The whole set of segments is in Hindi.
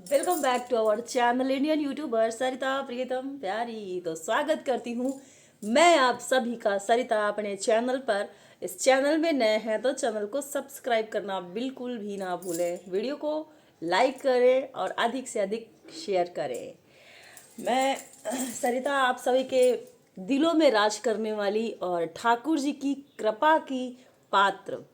Welcome back to our channel Indian YouTuber Sarita प्रियतम प्यारी। तो स्वागत करती हूँ मैं आप सभी का सरिता अपने चैनल पर। इस चैनल में नए हैं तो चैनल को सब्सक्राइब करना बिल्कुल भी ना भूलें, वीडियो को लाइक करें और अधिक से अधिक शेयर करें। मैं सरिता आप सभी के दिलों में राज करने वाली और ठाकुर जी की कृपा की पात्र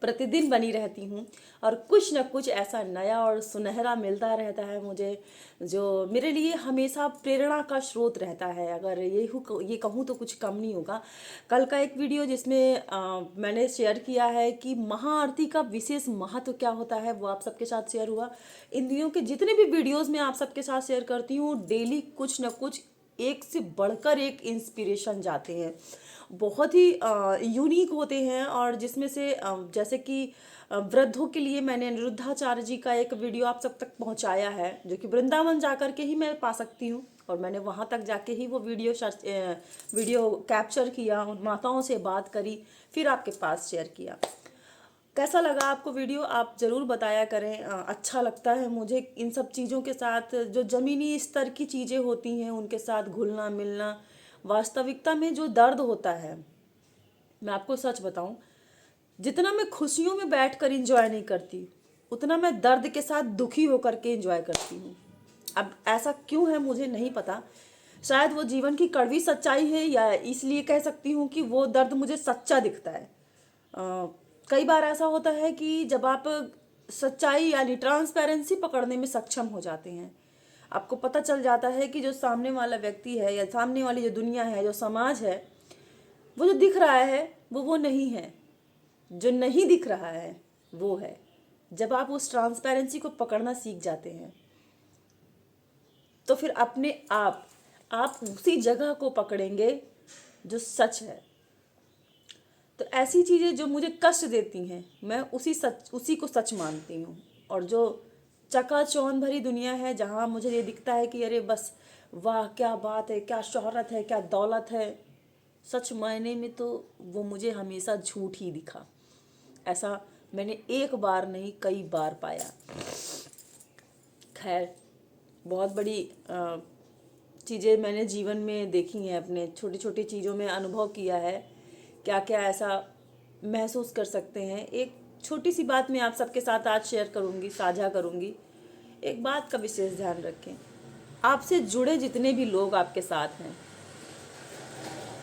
प्रतिदिन बनी रहती हूँ और कुछ न कुछ ऐसा नया और सुनहरा मिलता रहता है मुझे, जो मेरे लिए हमेशा प्रेरणा का स्रोत रहता है। अगर ये कहूँ तो कुछ कम नहीं होगा। कल का एक वीडियो जिसमें मैंने शेयर किया है कि महाआरती का विशेष महत्व क्या होता है, वो आप सबके साथ शेयर हुआ। इन दिनों के जितने भी वीडियोज़ मैं आप सबके साथ शेयर करती हूँ, डेली कुछ न कुछ एक से बढ़कर एक इंस्पिरेशन जाते हैं, बहुत ही यूनिक होते हैं। और जिसमें से जैसे कि वृद्धों के लिए मैंने अनिरुद्धाचार्य जी का एक वीडियो आप सब तक पहुंचाया है, जो कि वृंदावन जा कर के ही मैं पा सकती हूँ। और मैंने वहाँ तक जाके ही वो वीडियो कैप्चर किया, उन माताओं से बात करी, फिर आपके पास शेयर किया। कैसा लगा आपको वीडियो, आप ज़रूर बताया करें। अच्छा लगता है मुझे इन सब चीज़ों के साथ, जो ज़मीनी स्तर की चीज़ें होती हैं उनके साथ घुलना मिलना। वास्तविकता में जो दर्द होता है, मैं आपको सच बताऊं, जितना मैं खुशियों में बैठकर इंजॉय नहीं करती, उतना मैं दर्द के साथ दुखी होकर के इंजॉय करती हूँ। अब ऐसा क्यों है मुझे नहीं पता, शायद वो जीवन की कड़वी सच्चाई है, या इसलिए कह सकती हूँ कि वो दर्द मुझे सच्चा दिखता है। अ, कई बार ऐसा होता है कि जब आप सच्चाई यानी ट्रांसपेरेंसी पकड़ने में सक्षम हो जाते हैं, आपको पता चल जाता है कि जो सामने वाला व्यक्ति है या सामने वाली जो दुनिया है, जो समाज है, वो जो दिख रहा है वो नहीं है, जो नहीं दिख रहा है वो है। जब आप उस ट्रांसपेरेंसी को पकड़ना सीख जाते हैं तो फिर अपने आप उसी जगह को पकड़ेंगे जो सच है। तो ऐसी चीज़ें जो मुझे कष्ट देती हैं, मैं उसी को सच मानती हूँ। और जो चकाचौंध भरी दुनिया है, जहाँ मुझे ये दिखता है कि अरे बस वाह क्या बात है, क्या शोहरत है, क्या दौलत है, सच मायने में तो वो मुझे हमेशा झूठ ही दिखा। ऐसा मैंने एक बार नहीं कई बार पाया। खैर, बहुत बड़ी चीज़ें मैंने जीवन में देखी हैं, अपने छोटी छोटी चीज़ों में अनुभव किया है, क्या क्या ऐसा महसूस कर सकते हैं। एक छोटी सी बात मैं आप सबके साथ आज शेयर करूँगी, साझा करूँगी। एक बात का विशेष ध्यान रखें, आपसे जुड़े जितने भी लोग आपके साथ हैं,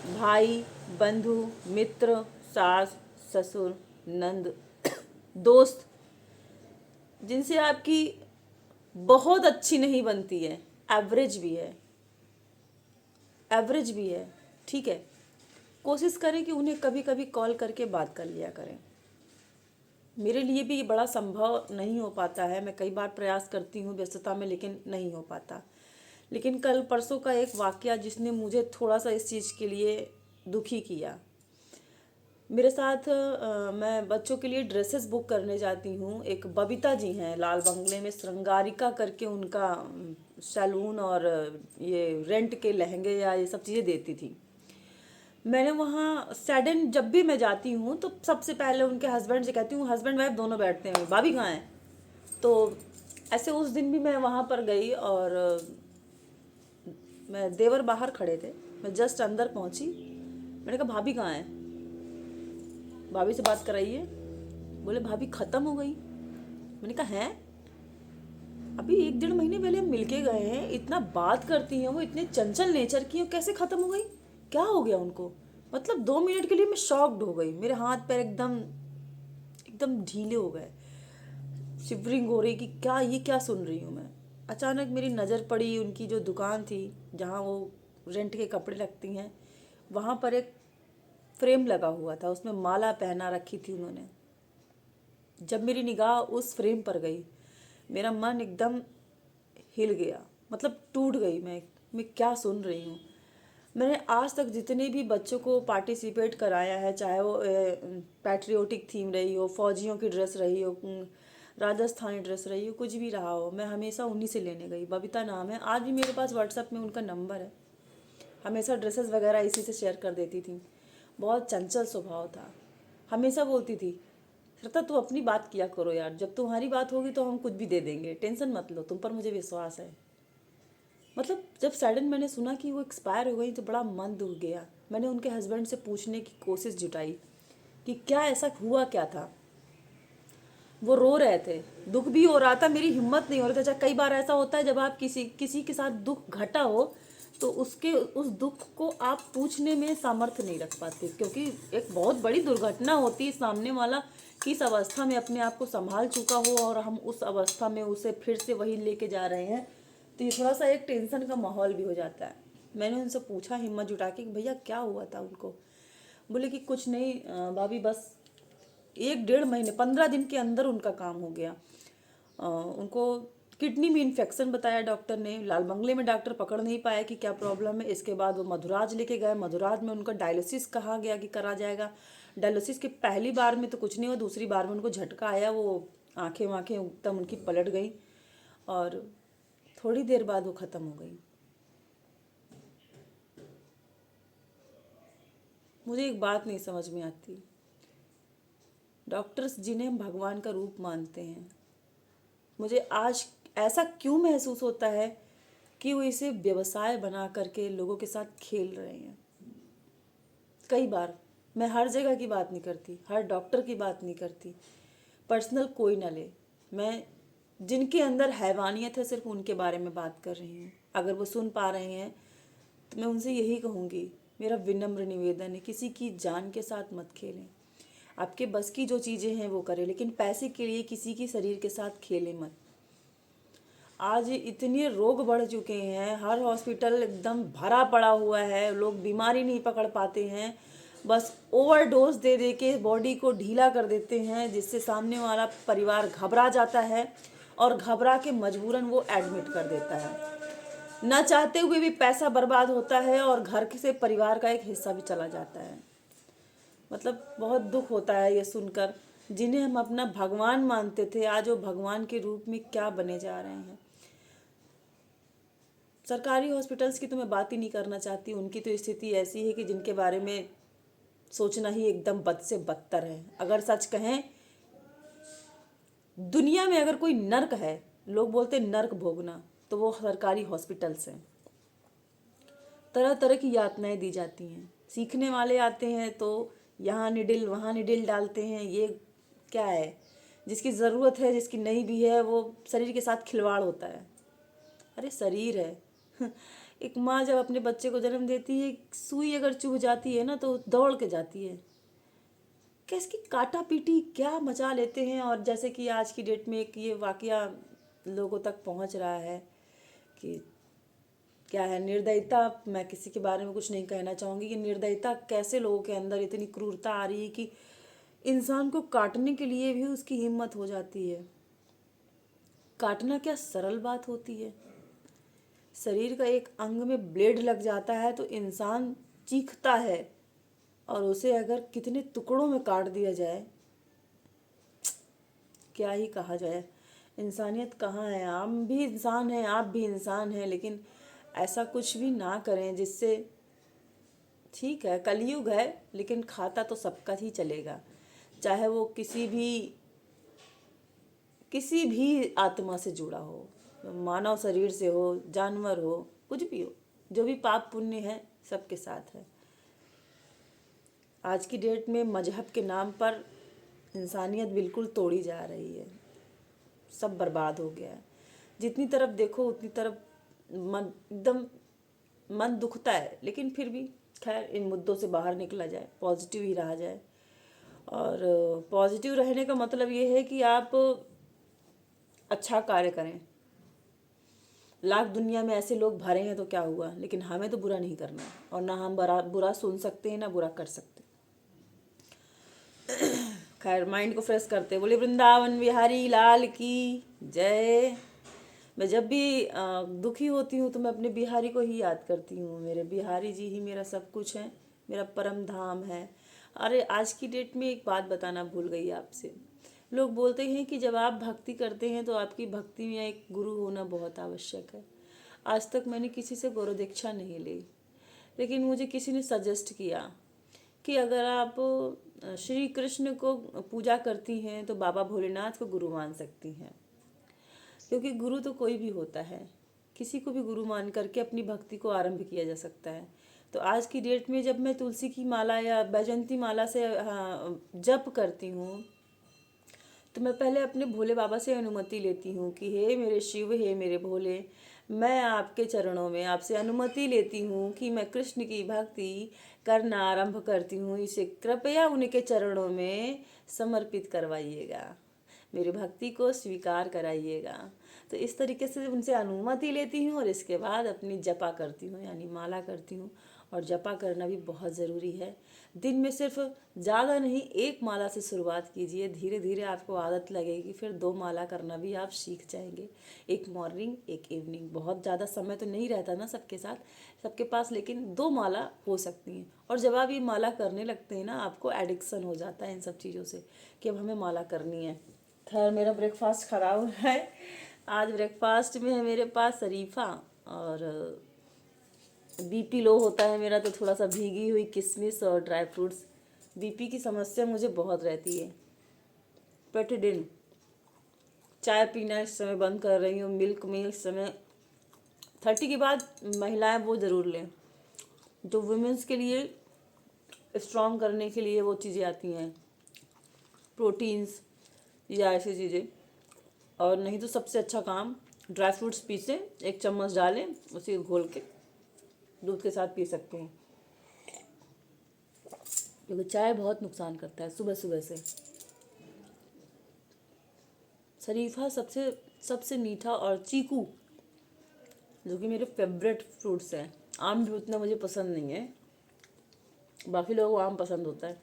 भाई, बंधु, मित्र, सास, ससुर, नंद, दोस्त, जिनसे आपकी बहुत अच्छी नहीं बनती है, एवरेज भी है, एवरेज भी है, ठीक है, कोशिश करें कि उन्हें कभी कभी कॉल करके बात कर लिया करें। मेरे लिए भी ये बड़ा संभव नहीं हो पाता है, मैं कई बार प्रयास करती हूँ व्यस्तता में, लेकिन नहीं हो पाता। लेकिन कल परसों का एक वाकया जिसने मुझे थोड़ा सा इस चीज़ के लिए दुखी किया। मेरे साथ मैं बच्चों के लिए ड्रेसेस बुक करने जाती हूँ। एक बबीता जी हैं, लाल बंगले में श्रृंगारिका करके उनका सैलून, और ये रेंट के लहंगे या ये सब चीज़ें देती थी। मैंने वहाँ सडन जब भी मैं जाती हूँ तो सबसे पहले उनके हस्बैंड से कहती हूँ, हस्बैंड वाइफ दोनों बैठते हैं, भाभी कहाँ हैं। तो ऐसे उस दिन भी मैं वहाँ पर गई और मैं देवर बाहर खड़े थे, मैं जस्ट अंदर पहुँची, मैंने कहा भाभी कहाँ हैं, भाभी से बात कराइए। बोले भाभी ख़त्म हो गई। मैंने कहा हैं, अभी 1 डेढ़ महीने पहले हम मिलके गए हैं, इतना बात करती हैं वो, इतने चंचल नेचर की, कैसे ख़त्म हो गई, क्या हो गया उनको। मतलब 2 मिनट के लिए मैं शॉक्ड हो गई, मेरे हाथ पैर एकदम एकदम ढीले हो गए, शिवरिंग हो रही कि क्या ये क्या सुन रही हूँ मैं। अचानक मेरी नज़र पड़ी उनकी जो दुकान थी, जहाँ वो रेंट के कपड़े रखती हैं, वहाँ पर एक फ्रेम लगा हुआ था, उसमें माला पहना रखी थी उन्होंने। जब मेरी निगाह उस फ्रेम पर गई, मेरा मन एकदम हिल गया, मतलब टूट गई। मैं क्या सुन रही हूँ। मैंने आज तक जितने भी बच्चों को पार्टिसिपेट कराया है, चाहे वो पैट्रियोटिक थीम रही हो, फौजियों की ड्रेस रही हो, राजस्थानी ड्रेस रही हो, कुछ भी रहा हो, मैं हमेशा उन्हीं से लेने गई। बबीता नाम है, आज भी मेरे पास व्हाट्सएप में उनका नंबर है। हमेशा ड्रेसेस वगैरह इसी से शेयर कर देती थी। बहुत चंचल स्वभाव था, हमेशा बोलती थी श्रद्धा तू अपनी बात किया करो यार, जब तुम्हारी बात होगी तो हम कुछ भी दे देंगे, टेंशन मत लो, तुम पर मुझे विश्वास है। मतलब जब सडन मैंने सुना कि वो एक्सपायर हो गई तो बड़ा मन दुख गया। मैंने उनके हस्बैंड से पूछने की कोशिश जुटाई कि क्या ऐसा हुआ क्या था। वो रो रहे थे, दुख भी हो रहा था, मेरी हिम्मत नहीं हो रही था। जब कई बार ऐसा होता है जब आप किसी किसी के साथ दुख घटा हो तो उसके उस दुख को आप पूछने में सामर्थ्य नहीं रख पाते, क्योंकि एक बहुत बड़ी दुर्घटना होती है। सामने वाला किस अवस्था में अपने आप को संभाल चुका हो और हम उस अवस्था में उसे फिर से वही लेके जा रहे हैं, तो ये थोड़ा सा एक टेंशन का माहौल भी हो जाता है। मैंने उनसे पूछा हिम्मत जुटा के कि भैया क्या हुआ था उनको। बोले कि कुछ नहीं भाभी, बस 1 डेढ़ महीने 15 दिन के अंदर उनका काम हो गया। उनको किडनी में इन्फेक्शन बताया डॉक्टर ने। लाल बंगले में डॉक्टर पकड़ नहीं पाया कि क्या प्रॉब्लम है। इसके बाद वो मधुराज लेके गए, मधुराज में उनका डायलिसिस कहा गया कि करा जाएगा। डायलिसिस के पहली बार में तो कुछ नहीं हुआ, दूसरी बार में उनको झटका आया, वो आंखें वाँखें एकदम उनकी पलट गई और थोड़ी देर बाद वो ख़त्म हो गई। मुझे एक बात नहीं समझ में आती, डॉक्टर्स जिन्हें हम भगवान का रूप मानते हैं, मुझे आज ऐसा क्यों महसूस होता है कि वो इसे व्यवसाय बना करके लोगों के साथ खेल रहे हैं। कई बार मैं हर जगह की बात नहीं करती, हर डॉक्टर की बात नहीं करती, पर्सनल कोई ना ले, मैं जिनके अंदर हैवानियत है सिर्फ उनके बारे में बात कर रही हूँ। अगर वो सुन पा रहे हैं तो मैं उनसे यही कहूँगी, मेरा विनम्र निवेदन है, किसी की जान के साथ मत खेलें। आपके बस की जो चीज़ें हैं वो करें, लेकिन पैसे के लिए किसी की शरीर के साथ खेलें मत। आज इतने रोग बढ़ चुके हैं, हर हॉस्पिटल एकदम भरा पड़ा हुआ है, लोग बीमारी नहीं पकड़ पाते हैं, बस ओवरडोज दे दे के बॉडी को ढीला कर देते हैं, जिससे सामने वाला परिवार घबरा जाता है और घबरा के मजबूरन वो एडमिट कर देता है। ना चाहते हुए भी पैसा बर्बाद होता है और घर से परिवार का एक हिस्सा भी चला जाता है। मतलब बहुत दुख होता है ये सुनकर, जिन्हें हम अपना भगवान मानते थे आज वो भगवान के रूप में क्या बने जा रहे हैं। सरकारी हॉस्पिटल्स की तो मैं बात ही नहीं करना चाहती, उनकी तो स्थिति ऐसी है कि जिनके बारे में सोचना ही एकदम बद से बदतर है। अगर सच कहें, दुनिया में अगर कोई नर्क है, लोग बोलते नर्क भोगना, तो वो सरकारी हॉस्पिटल्स हैं। तरह तरह की यातनाएं दी जाती हैं, सीखने वाले आते हैं तो यहाँ निडिल वहाँ निडिल डालते हैं। ये क्या है, जिसकी ज़रूरत है जिसकी नहीं भी है वो शरीर के साथ खिलवाड़ होता है। अरे शरीर है एक माँ जब अपने बच्चे को जन्म देती है, सुई अगर चुभ जाती है ना तो दौड़ के जाती है। क्या इसकी काटा पीटी क्या मचा लेते हैं। और जैसे कि आज की डेट में एक ये वाकया लोगों तक पहुंच रहा है कि क्या है निर्दयता। मैं किसी के बारे में कुछ नहीं कहना चाहूँगी कि निर्दयता कैसे लोगों के अंदर इतनी क्रूरता आ रही है कि इंसान को काटने के लिए भी उसकी हिम्मत हो जाती है। काटना क्या सरल बात होती है। शरीर का एक अंग में ब्लेड लग जाता है तो इंसान चीखता है, और उसे अगर कितने टुकड़ों में काट दिया जाए, क्या ही कहा जाए। इंसानियत कहाँ है। हम भी इंसान हैं, आप भी इंसान हैं, लेकिन ऐसा कुछ भी ना करें जिससे, ठीक है कलयुग है लेकिन खाता तो सबका ही चलेगा, चाहे वो किसी भी आत्मा से जुड़ा हो, मानव शरीर से हो, जानवर हो, कुछ भी हो, जो भी पाप पुण्य है सबके साथ है। आज की डेट में मजहब के नाम पर इंसानियत बिल्कुल तोड़ी जा रही है, सब बर्बाद हो गया है। जितनी तरफ देखो उतनी तरफ मन एकदम मन दुखता है, लेकिन फिर भी खैर इन मुद्दों से बाहर निकला जाए, पॉजिटिव ही रहा जाए। और पॉजिटिव रहने का मतलब ये है कि आप अच्छा कार्य करें। लाख दुनिया में ऐसे लोग भरे हैं तो क्या हुआ, लेकिन हमें तो बुरा नहीं करना है, और ना हम बुरा सुन सकते हैं ना बुरा कर सकते। खैर माइंड को फ्रेश करते, बोले वृंदावन बिहारी लाल की जय। मैं जब भी दुखी होती हूँ तो मैं अपने बिहारी को ही याद करती हूँ। मेरे बिहारी जी ही मेरा सब कुछ है, मेरा परम धाम है। अरे आज की डेट में एक बात बताना भूल गई आपसे। लोग बोलते हैं कि जब आप भक्ति करते हैं तो आपकी भक्ति में एक गुरु होना बहुत आवश्यक है। आज तक मैंने किसी से गुरु दीक्षा नहीं ली, लेकिन मुझे किसी ने सजेस्ट किया कि अगर आप श्री कृष्ण को पूजा करती हैं तो बाबा भोलेनाथ को गुरु मान सकती हैं, क्योंकि गुरु तो कोई भी होता है, किसी को भी गुरु मान करके अपनी भक्ति को आरंभ किया जा सकता है। तो आज की डेट में जब मैं तुलसी की माला या बैजंती माला से जप करती हूँ, तो मैं पहले अपने भोले बाबा से अनुमति लेती हूँ कि हे मेरे शिव, हे मेरे भोले, मैं आपके चरणों में आपसे अनुमति लेती हूँ कि मैं कृष्ण की भक्ति करना आरंभ करती हूँ। इसे कृपया उनके चरणों में समर्पित करवाइएगा, मेरी भक्ति को स्वीकार कराइएगा। तो इस तरीके से उनसे अनुमति लेती हूँ और इसके बाद अपनी जपा करती हूँ, यानी माला करती हूँ। और जपा करना भी बहुत ज़रूरी है। दिन में सिर्फ ज़्यादा नहीं, एक माला से शुरुआत कीजिए, धीरे धीरे आपको आदत लगेगी, फिर 2 माला करना भी आप सीख जाएंगे। एक मॉर्निंग, एक इवनिंग। बहुत ज़्यादा समय तो नहीं रहता ना सबके साथ, सबके पास, लेकिन 2 माला हो सकती हैं। और जब आप ये माला करने लगते हैं ना, आपको एडिक्शन हो जाता है इन सब चीज़ों से कि अब हमें माला करनी है। खैर, मेरा ब्रेकफास्ट खराब है। आज ब्रेकफास्ट में है मेरे पास शरीफा, और बीपी लो होता है मेरा तो थोड़ा सा भीगी हुई किशमिश और ड्राई फ्रूट्स। बीपी की समस्या मुझे बहुत रहती है। प्रतिदिन चाय पीना इस समय बंद कर रही हूँ। मिल्क में इस समय 30 के बाद महिलाएं वो ज़रूर लें, जो वुमेंस के लिए स्ट्रॉन्ग करने के लिए वो चीज़ें आती हैं, प्रोटीन्स या ऐसी चीज़ें। और नहीं तो सबसे अच्छा काम, ड्राई फ्रूट्स पीसें, 1 चम्मच डालें, उसे घोल के दूध के साथ पी सकते हैं, क्योंकि चाय बहुत नुकसान करता है सुबह सुबह से। शरीफा सबसे मीठा, और चीकू जो कि मेरे फेवरेट फ्रूट्स हैं। आम भी उतना मुझे पसंद नहीं है, बाकी लोगों को आम पसंद होता है।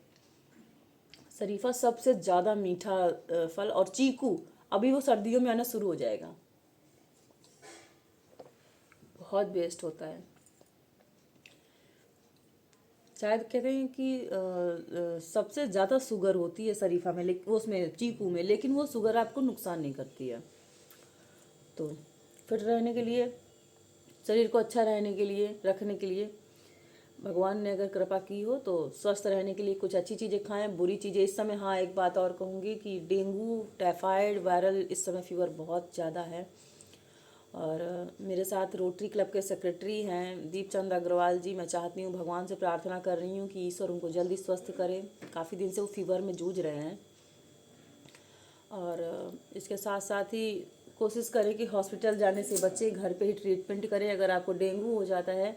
शरीफा सबसे ज़्यादा मीठा फल, और चीकू अभी वो सर्दियों में आना शुरू हो जाएगा, बहुत बेस्ट होता है। शायद कहते हैं कि सबसे ज़्यादा शुगर होती है शरीफा में, लेकिन उसमें चीकू में, लेकिन वो शुगर आपको नुकसान नहीं करती है। तो फिट रहने के लिए, शरीर को अच्छा रहने के लिए, रखने के लिए, भगवान ने अगर कृपा की हो तो स्वस्थ रहने के लिए कुछ अच्छी चीज़ें खाएं, बुरी चीज़ें इस समय। हाँ, एक बात और कहूँगी कि डेंगू, टाइफाइड, वायरल इस समय फीवर बहुत ज़्यादा है। और मेरे साथ रोटरी क्लब के सेक्रेटरी हैं दीप चंद अग्रवाल जी। मैं चाहती हूँ, भगवान से प्रार्थना कर रही हूँ कि ईश्वर उनको जल्दी स्वस्थ करे। काफ़ी दिन से वो फीवर में जूझ रहे हैं। और इसके साथ साथ ही कोशिश करें कि हॉस्पिटल जाने से बच्चे, घर पे ही ट्रीटमेंट करें। अगर आपको डेंगू हो जाता है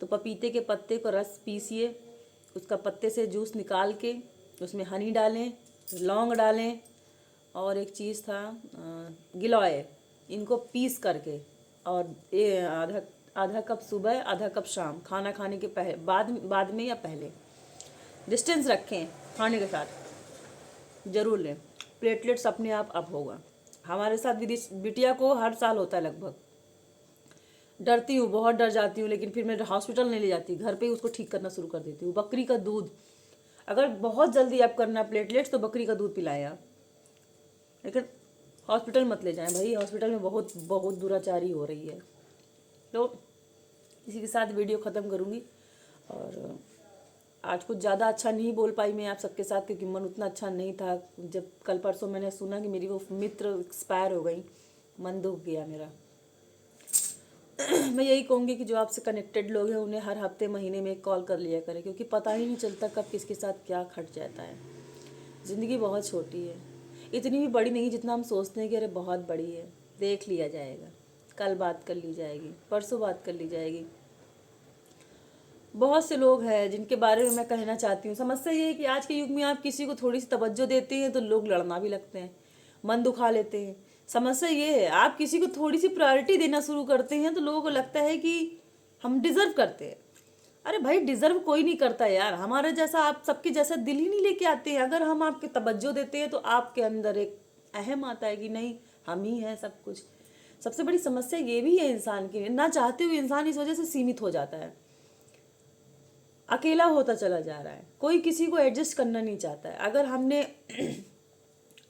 तो पपीते के पत्ते को रस पीसिए, उसका पत्ते से जूस निकाल के उसमें हनी डालें, लौंग डालें, और एक चीज़ था गिलोय, इनको पीस करके, और ये आधा कप सुबह, आधा कप शाम, खाना खाने के बाद में या पहले। डिस्टेंस रखें खाने के साथ, ज़रूर लें। प्लेटलेट्स अपने आप अप होगा। हमारे साथ बिटिया को हर साल होता है लगभग। डरती हूँ, बहुत डर जाती हूँ, लेकिन फिर मैं हॉस्पिटल नहीं ले जाती, घर पे ही उसको ठीक करना शुरू कर देती हूँ। बकरी का दूध, अगर बहुत जल्दी आप करना प्लेटलेट्स तो बकरी का दूध पिलाएं आप, लेकिन हॉस्पिटल मत ले जाएं भाई। हॉस्पिटल में बहुत बहुत दुराचारी हो रही है। तो इसी के साथ वीडियो ख़त्म करूँगी। और आज कुछ ज़्यादा अच्छा नहीं बोल पाई मैं आप सबके साथ, क्योंकि मन उतना अच्छा नहीं था। जब कल परसों मैंने सुना कि मेरी वो मित्र एक्सपायर हो गई, मन दुख गया मेरा। मैं यही कहूँगी कि जो आपसे कनेक्टेड लोग हैं उन्हें हर हफ्ते, महीने में कॉल कर लिया करें, क्योंकि पता ही नहीं चलता कब किसके साथ क्या खट जाता है। ज़िंदगी बहुत छोटी है, इतनी भी बड़ी नहीं जितना हम सोचते हैं कि अरे बहुत बड़ी है। देख लिया जाएगा, कल बात कर ली जाएगी, परसों बात कर ली जाएगी। बहुत से लोग हैं जिनके बारे में मैं कहना चाहती हूँ। समस्या ये है कि आज के युग में आप किसी को थोड़ी सी तवज्जो देते हैं तो लोग लड़ना भी लगते हैं, मन दुखा लेते हैं। समस्या ये है, आप किसी को थोड़ी सी प्रायोरिटी देना शुरू करते हैं तो लोगों को लगता है कि हम डिज़र्व करते हैं। अरे भाई, डिज़र्व कोई नहीं करता यार। हमारे जैसा, आप सबके जैसा दिल ही नहीं लेके आते हैं। अगर हम आपके तवज्जो देते हैं तो आपके अंदर एक अहम आता है कि नहीं, हम ही हैं सब कुछ। सबसे बड़ी समस्या ये भी है इंसान की, ना चाहते हुए इंसान इस वजह से सीमित हो जाता है, अकेला होता चला जा रहा है, कोई किसी को एडजस्ट करना नहीं चाहता है। अगर हमने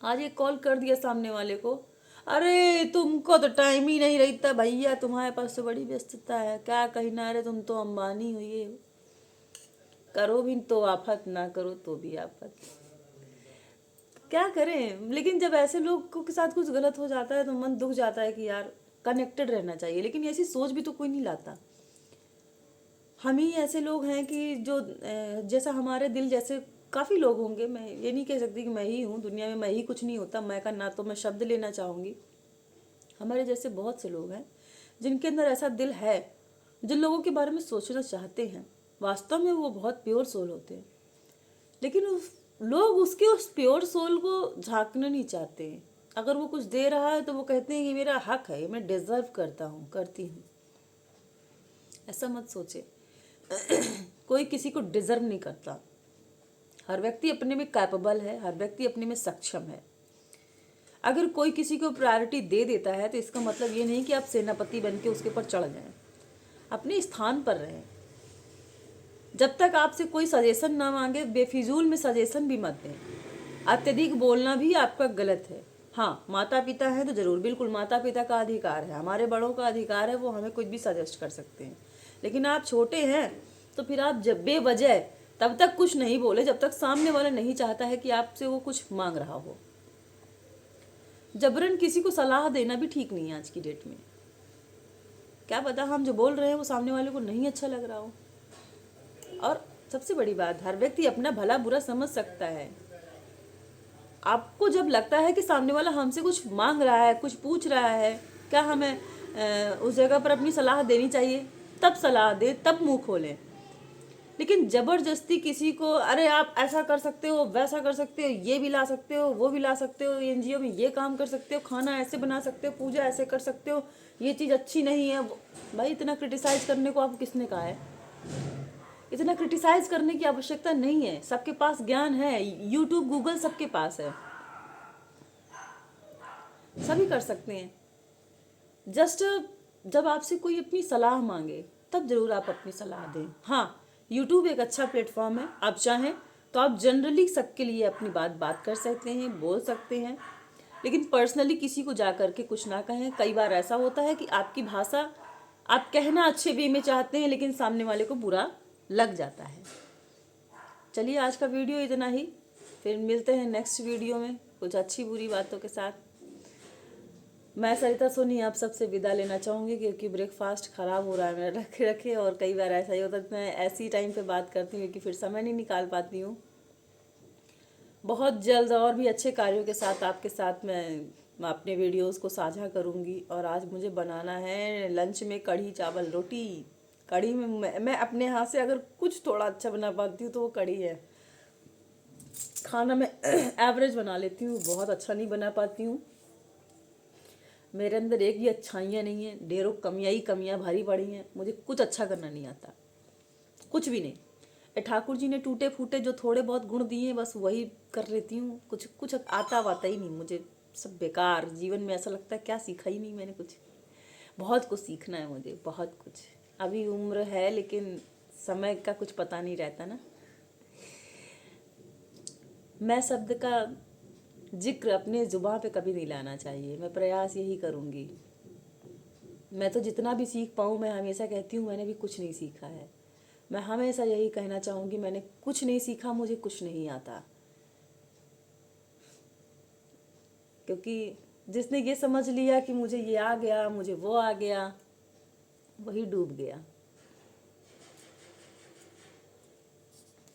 आज एक कॉल कर दिया सामने वाले को, अरे तुमको तो टाइम ही नहीं रहता भैया, तुम्हारे पास तो बड़ी व्यस्तता है, क्या कहना, अरे तुम तो अंबानी हो, ये करो भी तो आफत, ना करो तो भी आफत। क्या करें, लेकिन जब ऐसे लोग के साथ कुछ गलत हो जाता है तो मन दुख जाता है कि यार कनेक्टेड रहना चाहिए, लेकिन ऐसी सोच भी तो कोई नहीं लाता। हम ही ऐसे लोग हैं कि जो जैसा हमारे दिल जैसे काफ़ी लोग होंगे, मैं ये नहीं कह सकती कि मैं ही हूँ, दुनिया में मैं ही कुछ नहीं होता, मैं का ना तो मैं शब्द लेना चाहूँगी। हमारे जैसे बहुत से लोग हैं जिनके अंदर ऐसा दिल है, जिन लोगों के बारे में सोचना चाहते हैं, वास्तव में वो बहुत प्योर सोल होते हैं, लेकिन लोग उसके उस प्योर सोल को झांकना नहीं चाहते हैं। अगर वो कुछ दे रहा है तो वो कहते हैं कि मेरा हक है, ये मैं डिजर्व करता हूँ, करती हूँ। ऐसा मत सोचे। कोई किसी को डिजर्व नहीं करता। हर व्यक्ति अपने में कैपेबल है, हर व्यक्ति अपने में सक्षम है। अगर कोई किसी को प्रायोरिटी दे देता है तो इसका मतलब ये नहीं कि आप सेनापति बन के उसके ऊपर चढ़ जाएं। अपने स्थान पर रहें। जब तक आपसे कोई सजेशन ना मांगे, बेफिजूल में सजेशन भी मत दें। अत्यधिक बोलना भी आपका गलत है। हाँ, माता पिता हैं तो ज़रूर, बिल्कुल माता पिता का अधिकार है, हमारे बड़ों का अधिकार है, वो हमें कुछ भी सजेस्ट कर सकते हैं। लेकिन आप छोटे हैं तो फिर आप जब बेवजह तब तक कुछ नहीं बोले जब तक सामने वाला नहीं चाहता है कि आपसे वो कुछ मांग रहा हो। जबरन किसी को सलाह देना भी ठीक नहीं है आज की डेट में। क्या पता हम जो बोल रहे हैं वो सामने वाले को नहीं अच्छा लग रहा हो। और सबसे बड़ी बात, हर व्यक्ति अपना भला बुरा समझ सकता है। आपको जब लगता है कि सामने वाला हमसे कुछ मांग रहा है, कुछ पूछ रहा है, क्या हमें उस जगह पर अपनी सलाह देनी चाहिए, तब सलाह दे, तब मुंह खोलें। लेकिन ज़बरदस्ती किसी को, अरे आप ऐसा कर सकते हो, वैसा कर सकते हो, ये भी ला सकते हो, वो भी ला सकते हो, एनजीओ में ये काम कर सकते हो, खाना ऐसे बना सकते हो, पूजा ऐसे कर सकते हो, ये चीज़ अच्छी नहीं है। भाई इतना क्रिटिसाइज करने को आपको किसने कहा है? इतना क्रिटिसाइज करने की आवश्यकता नहीं है। सबके पास ज्ञान है, यूट्यूब, गूगल सबके पास है, सभी कर सकते हैं। जस्ट जब आपसे कोई अपनी सलाह मांगे तब जरूर आप अपनी सलाह दें। हाँ, यूट्यूब एक अच्छा प्लेटफॉर्म है, आप चाहें तो आप जनरली सबके लिए अपनी बात कर सकते हैं, बोल सकते हैं, लेकिन पर्सनली किसी को जा कर के कुछ ना कहें। कई बार ऐसा होता है कि आपकी भाषा आप कहना अच्छे वे में चाहते हैं लेकिन सामने वाले को बुरा लग जाता है। चलिए आज का वीडियो इतना ही, फिर मिलते हैं नेक्स्ट वीडियो में कुछ अच्छी बुरी बातों के साथ। मैं सरिता सोनी आप सबसे विदा लेना चाहूँगी क्योंकि ब्रेकफास्ट ख़राब हो रहा है मेरा रखे रखे, और कई बार ऐसा ही होता है मैं ऐसी टाइम पे बात करती हूँ क्योंकि फिर समय नहीं निकाल पाती हूँ। बहुत जल्द और भी अच्छे कार्यों के साथ आपके साथ मैं अपने वीडियोस को साझा करूँगी। और आज मुझे बनाना है लंच में कढ़ी चावल रोटी। कढ़ी में मैं अपने हाथ से अगर कुछ थोड़ा अच्छा बना पाती हूँ तो वो कढ़ी है। खाना मैं एवरेज बना लेती हूँ, बहुत अच्छा नहीं बना पाती हूँ। मेरे अंदर एक ही अच्छाइयाँ नहीं हैं, ढेरों कमियाँ ही कमियाँ भारी पड़ी हैं। मुझे कुछ अच्छा करना नहीं आता, कुछ भी नहीं। ठाकुर जी ने टूटे फूटे जो थोड़े बहुत गुण दिए बस वही कर लेती हूँ। कुछ कुछ आता वाता ही नहीं मुझे, सब बेकार। जीवन में ऐसा लगता है क्या सीखा ही नहीं मैंने कुछ। बहुत कुछ सीखना है मुझे, बहुत कुछ। अभी उम्र है लेकिन समय का कुछ पता नहीं रहता ना। मैं शब्द का जिक्र अपने जुबान पे कभी नहीं लाना चाहिए, मैं प्रयास यही करूँगी। मैं तो जितना भी सीख पाऊँ, मैं हमेशा कहती हूँ मैंने भी कुछ नहीं सीखा है। मैं हमेशा यही कहना चाहूँगी मैंने कुछ नहीं सीखा, मुझे कुछ नहीं आता। क्योंकि जिसने ये समझ लिया कि मुझे ये आ गया, मुझे वो आ गया, वही डूब गया।